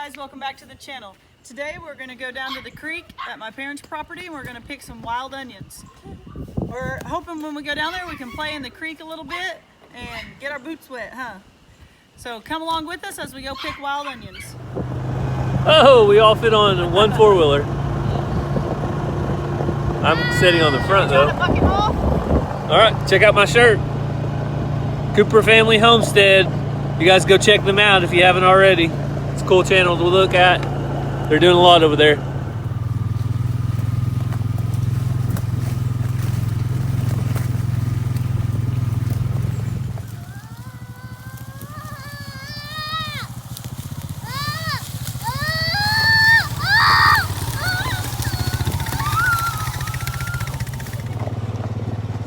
guys, welcome back to the channel. Today we're going to go down to the creek at my parents' property and we're going to pick some wild onions. We're hoping when we go down there we can play in the creek a little bit and get our boots wet, huh? So come along with us as we go pick wild onions. Oh, we all fit on one four-wheeler. I'm sitting on the front though. All right, check out my shirt. Cooper Family Homestead. You guys go check them out if you haven't already. It's a cool channel to look at. They're doing a lot over there.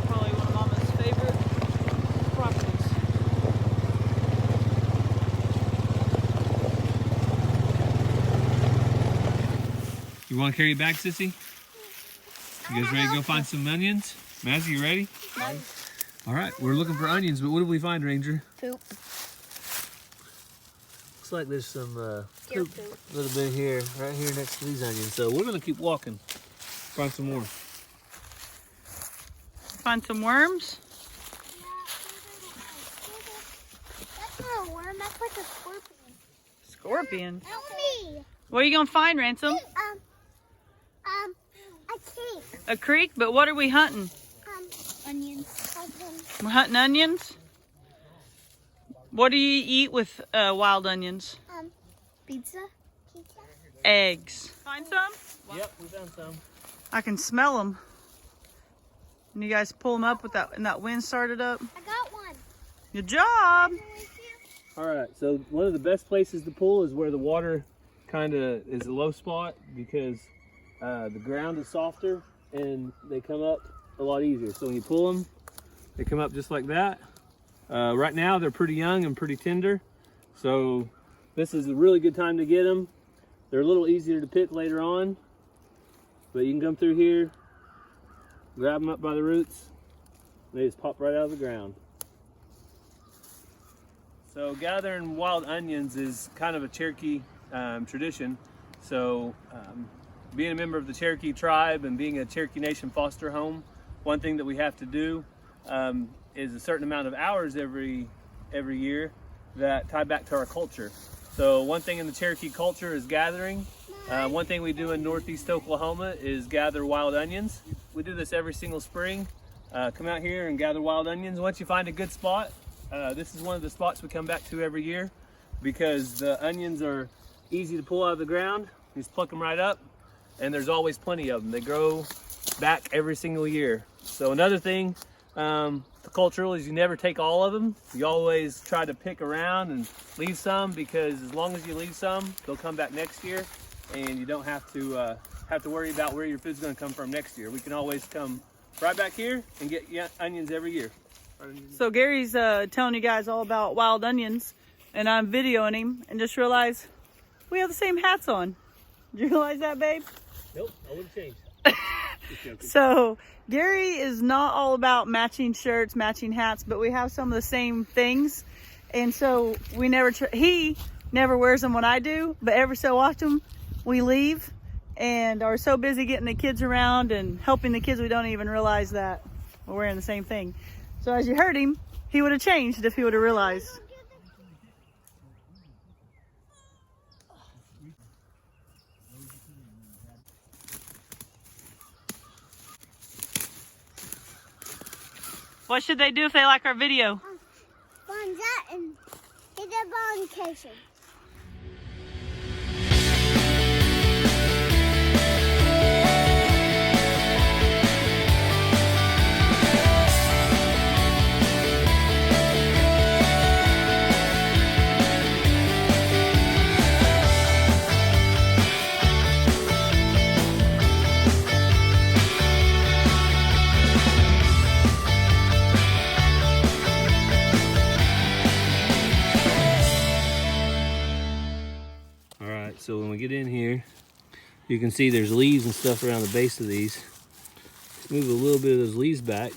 Probably one of Mama's favorite properties. You want to carry it back, Sissy? You guys ready to go find some onions? Mazzy, you ready? All right, we're looking for onions, but what did we find, Ranger? Poop. Looks like there's some poop a little bit here, right here next to these onions. So we're gonna keep walking, find some more. Find some worms. That's not a worm, that's like a scorpion. Scorpion. Help me! What are you going to find, Ransom? A cake. A creek, but what are we hunting? Onions. We're hunting onions. What do you eat with wild onions? Pizza. Eggs. Find some? Yep, we found some. I can smell them. And you guys pull them up with that, and that wind started up. I got one. Good job. All right, so one of the best places to pull is where the water kind of is a low spot because the ground is softer and they come up a lot easier. So when you pull them, they come up just like that. Right now they're pretty young and pretty tender, so this is a really good time to get them. They're a little easier to pick later on, but you can come through here, grab them up by the roots, and they just pop right out of the ground. So gathering wild onions is kind of a Cherokee tradition. So being a member of the Cherokee tribe and being a Cherokee Nation foster home, one thing that we have to do is a certain amount of hours every year that tie back to our culture. So one thing in the Cherokee culture is gathering. One thing we do in Northeast Oklahoma is gather wild onions. We do this every single spring. Come out here and gather wild onions. Once you find a good spot, this is one of the spots we come back to every year because the onions are easy to pull out of the ground. You just pluck them right up, and there's always plenty of them. They grow back every single year. So another thing, the cultural is you never take all of them. You always try to pick around and leave some because as long as you leave some, they'll come back next year, and you don't have to worry about where your food's going to come from next year. We can always come right back here and get onions every year. So Gary's telling you guys all about wild onions, and I'm videoing him, and just realized we have the same hats on. Did you realize that, babe? Nope, I wouldn't change. So Gary is not all about matching shirts, matching hats, but we have some of the same things, and so we never. He never wears them when I do, but every so often we leave and are so busy getting the kids around and helping the kids we don't even realize that we're wearing the same thing. So as you heard him, he would have changed if he would have realized. What should they do if they like our video? Find that and hit the notification. So when we get in here, you can see there's leaves and stuff around the base of these. Move a little bit of those leaves back.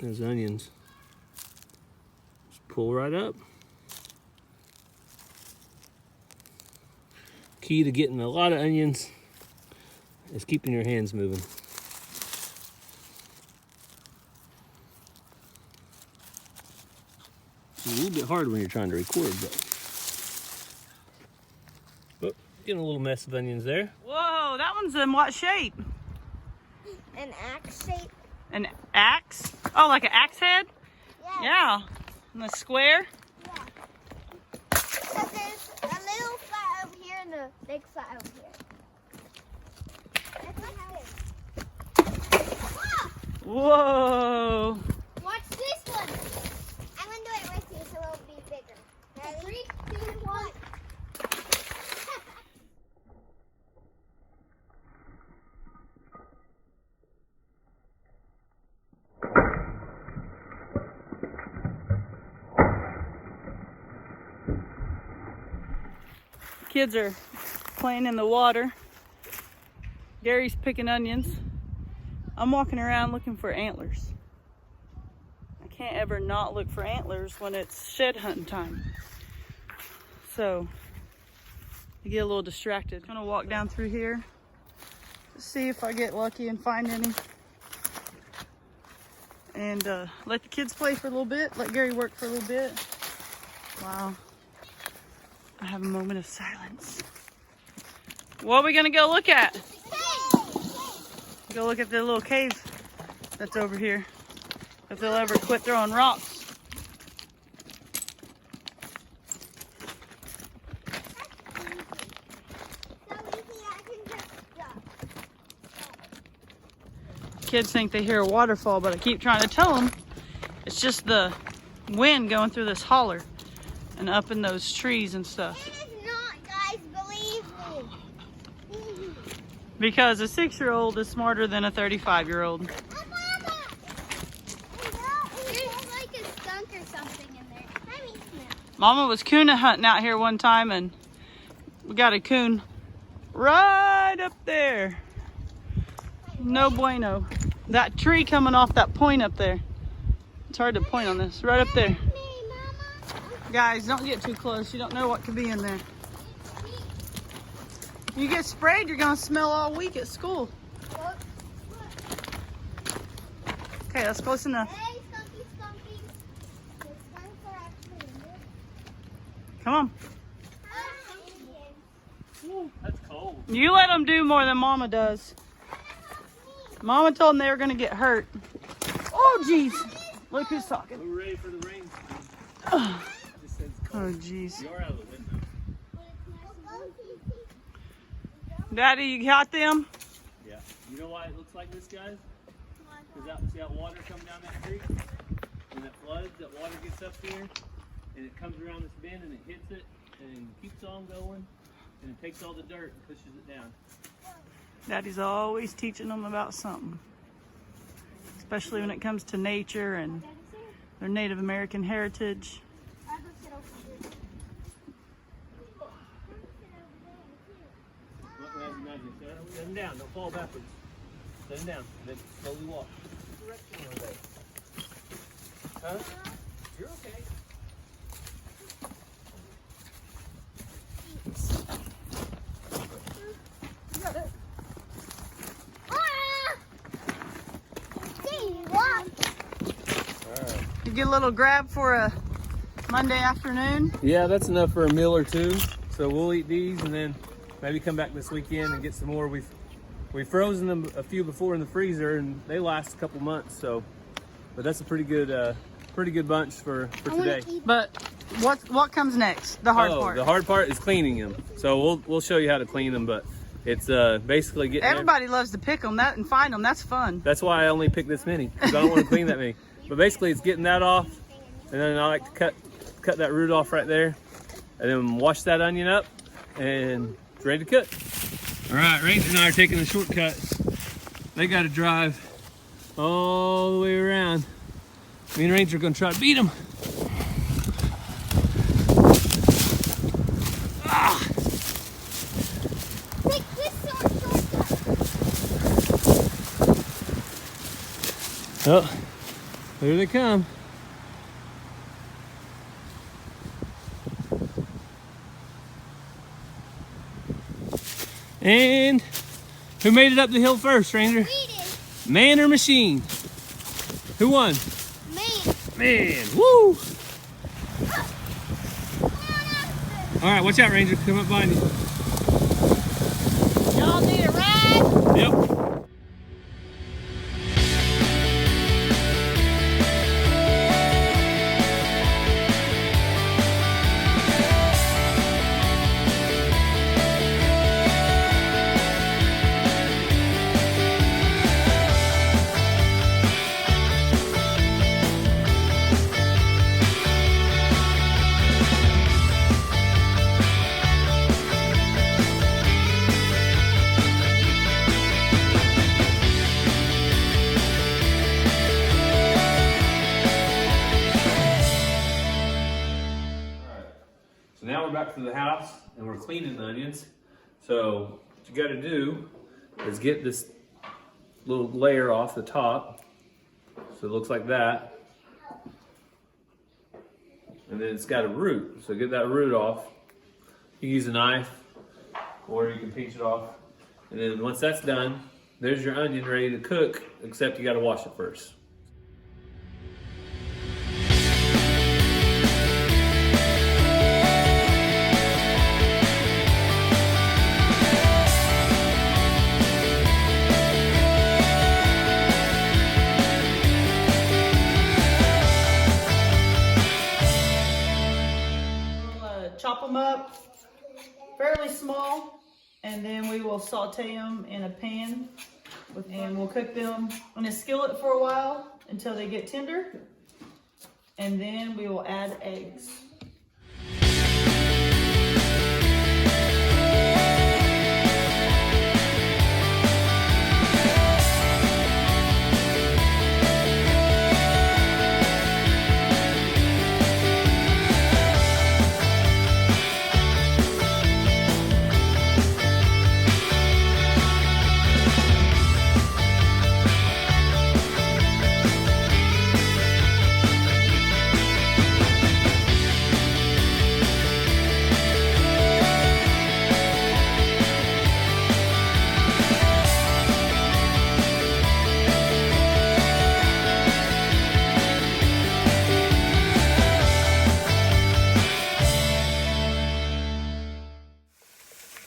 Those onions. Just pull right up. key to getting a lot of onions is keeping your hands moving. It's a little bit hard when you're trying to record, but oh, getting a little mess of onions there. Whoa, that one's in what shape? An axe shape. An axe? Oh, like an axe head? Yeah. Yeah. And the square? Yeah. Because there's a little flat over here and a big flat over here. Whoa. Watch this one. I'm going to do it with you so it'll be bigger. Ready? 3, 2, 1. Kids are playing in the water. Gary's picking onions. I'm walking around looking for antlers. I can't ever not look for antlers when it's shed hunting time. So I get a little distracted. I'm gonna walk down through here to see if I get lucky and find any. And let the kids play for a little bit, let Gary work for a little bit. Wow. I have a moment of silence. What are we gonna go look at? Go look at the little cave that's over here. If they'll ever quit throwing rocks. Kids think they hear a waterfall, but I keep trying to tell them it's just the wind going through this holler and up in those trees and stuff. It is not, guys. Believe me. Because a 6-year-old is smarter than a 35-year-old. There's like a skunk or something in there. Let me smell. Mama was coon hunting out here one time and we got a coon right up there. No bueno. That tree coming off that point up there. It's hard to point on this. Right up there. Guys, don't get too close. You don't know what could be in there. You get sprayed, you're gonna smell all week at school. Okay, that's close enough. Hey, Skunky, Skunky. The skunks are actually in there. Come on. That's cold. You let them do more than Mama does. Mama told them they were gonna get hurt. Oh, jeez. Look who's talking. We're ready for the rain. Oh, jeez. You're out of the window. Daddy, you got them? Yeah. You know why it looks like this, guys? Because see that water coming down that creek? When it floods, that water gets up here and it comes around this bend and it hits it and keeps on going and it takes all the dirt and pushes it down. Daddy's always teaching them about something. Especially when it comes to nature and their Native American heritage. Set them down, don't fall backwards. Set them down, then slowly walk. Huh? You're okay. You got it. You get a little grab for a Monday afternoon. Yeah, that's enough for a meal or two. So we'll eat these and then maybe come back this weekend and get some more. We've frozen them a few before in the freezer and they last a couple months. So, but that's a pretty good bunch for today. But what comes next? The hard part. The hard part is cleaning them. So we'll show you how to clean them, but it's basically getting. Everybody loves to pick them and find them. That's fun. That's why I only pick this many because I don't want to clean that many. But basically, it's getting that off, and then I like to cut that root off right there, and then wash that onion up, and it's ready to cook. All right, Ranger and I are taking the shortcut. They got to drive all the way around. Me and Ranger are going to try to beat them. Ah. Take this shortcut. Oh, here they come. And who made it up the hill first, Ranger? We did. Man or machine? Who won? Man. Man, woo! All right, watch out, Ranger. Come up behind you. Y'all need a ride? Yep. So now we're back to the house and we're cleaning the onions. So what you got to do is get this little layer off the top. So it looks like that. And then it's got a root. So get that root off. You can use a knife or you can pinch it off. And then once that's done, there's your onion ready to cook, except you got to wash it first. Chop them up fairly small, and then we will saute them in a pan, and we'll cook them on a skillet for a while until they get tender, and then we will add eggs.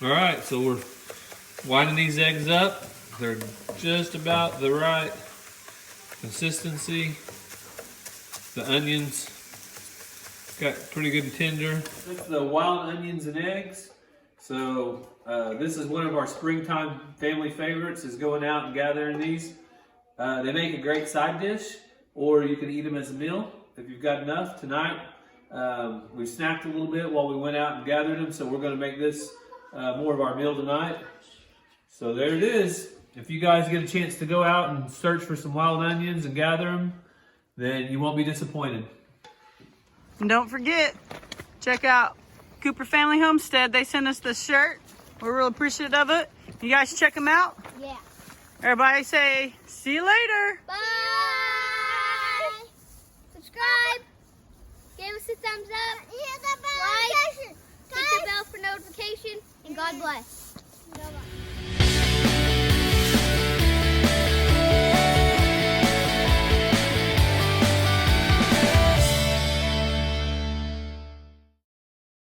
All right, so we're winding these eggs up. They're just about the right consistency. The onions got pretty good and tender. That's the wild onions and eggs. So this is one of our springtime family favorites, is going out and gathering these. They make a great side dish, or you can eat them as a meal if you've got enough. Tonight, we snacked a little bit while we went out and gathered them, so we're going to make this more of our meal tonight. So there it is. If you guys get a chance to go out and search for some wild onions and gather them, then you won't be disappointed. And don't forget, check out Cooper Family Homestead. They sent us this shirt. We're real appreciative of it. You guys check them out. Yeah. Everybody say, see you later. Bye. Subscribe. Give us a thumbs up.